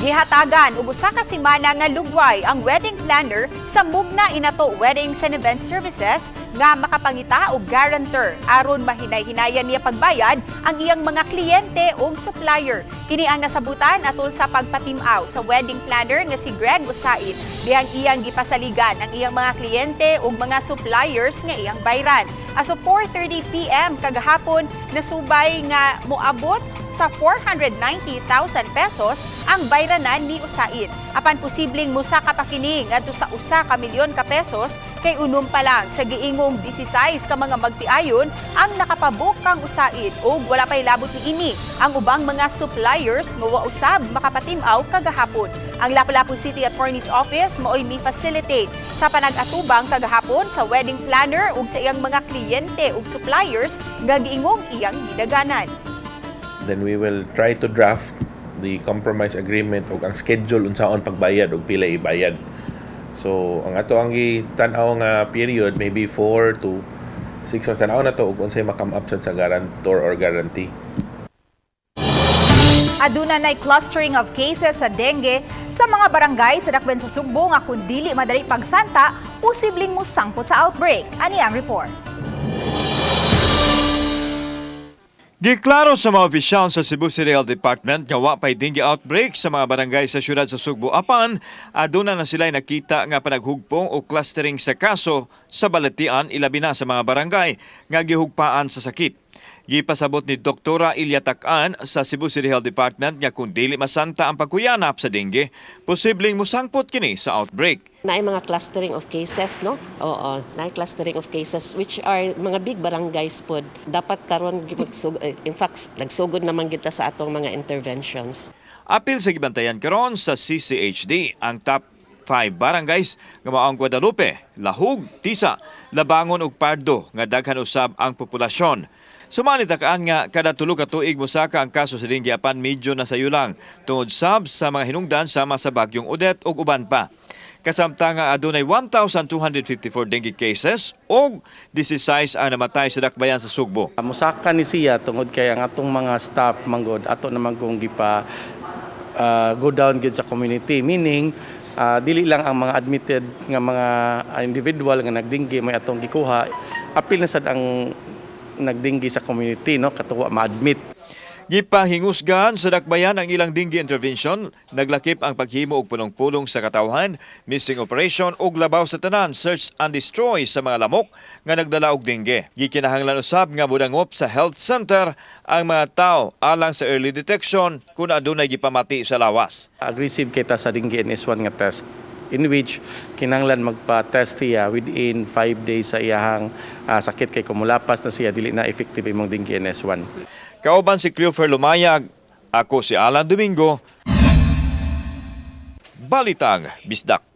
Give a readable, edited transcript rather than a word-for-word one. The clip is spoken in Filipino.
Gihatagan ug usa ka semana nga lugway ang wedding planner sa Mugna Inato Weddings and Event Services nga makapangita og guarantor aron mahinay-hinayan niya pagbayad ang iyang mga kliyente ug supplier. Kini ang nasabutan atol sa pagpatim-aw sa wedding planner nga si Greg Usaid bihang iyang gipasaligan ang iyang mga kliyente ug mga suppliers nga iyang bayran. As of 4:30 PM kagahapon nasubay nga moabot sa 490,000 pesos ang bayranan ni Usaid. Apan posibleng musa ka pa kini ngadto sa 1 milyon ka pesos kay unom pa lang sa giingong 16 ka mga magtiayon ang nakapabuk kang Usaid ug wala pay labot niini ang ubang mga suppliers nga wa usab makapatim-aw kagahapon. Ang Lapu-Lapu City Attorney's Office maoy mi-facilitate sa panag-atubang kagahapon sa wedding planner ug sa iyang mga kliyente ug suppliers nga giingong iyang gidaganan. Then we will try to draft the compromise agreement ug ang schedule unsaon pagbayad ug pila ibayad. So ang ato ang tan-aw nga period maybe 4 to 6 months tan-aw na to ug unsay makam up sa guarantor or guarantee. Aduna nay clustering of cases sa dengue sa mga barangay sa dakben sa Sugbo nga kun dili madali pagsanta, posibleng mosangpot sa outbreak. Ani ang report. Giklaro sa mga opisyal sa Cebu City Health Department nga wa pay dengue outbreak sa mga barangay sa syudad sa Sugbo. Apan, aduna na sila nakita nga panaghugpong o clustering sa kaso sa balatian ilabi na sa mga barangay nga gihugpaan sa sakit. Gipasabot ni Doktora Ilya Tak-an sa Cebu City Health Department nga kung dili masanta ang pagkuyanap sa dengue, posibleng musangpot kini sa outbreak. Naay mga clustering of cases, no? Oo, naay clustering of cases which are mga big barangays pod. Dapat karon in fact nagsugod naman kita sa atong mga interventions. Apil sa gibantayan karon sa CCHD ang top 5 barangays nga mao ang Guadalupe, Lahug, Tisa, Labangon ug Pardo nga daghan usab ang populasyon. Sumanitakaan nga kada tulo ka tuig mosaka ang kaso sa dengue apan medyo na sayo lang tungod sab sa mga hinungdan sama sa bagyong Odette ug uban pa. Kasamtang nga adunay 1,254 dengue cases ug 16 ang namatay sa dakbayan sa Sugbo. Mosaka ni siya tungod kay ang atong mga staff manggod ato naman kung gipa go down gid sa community, meaning dili lang ang mga admitted nga mga individual nga nagdinggi may atong gikuha, apil na sad ang nagdinggi sa community, no, katuwa ma-admit. Gipahingusgan sa dakbayan ang ilang dengue intervention, naglakip ang paghimo og pulong-pulong sa katawhan, missing operation ug labaw sa tanan, search and destroy sa mga lamok nga nagdala og dengue. Gikinahanglan usab nga mudangop sa health center ang mga tao alang sa early detection kung adunay gipamati sa lawas. Aggressive kita sa dengue NS1 nga test, in which kinanglan magpa-test siya within 5 days sa iyahang sakit kay kumulapas na siya dili na effective imong dengue NS1. Kauban si Cleofer Lumayag, ako si Alan Domingo. Balitang Bisdak.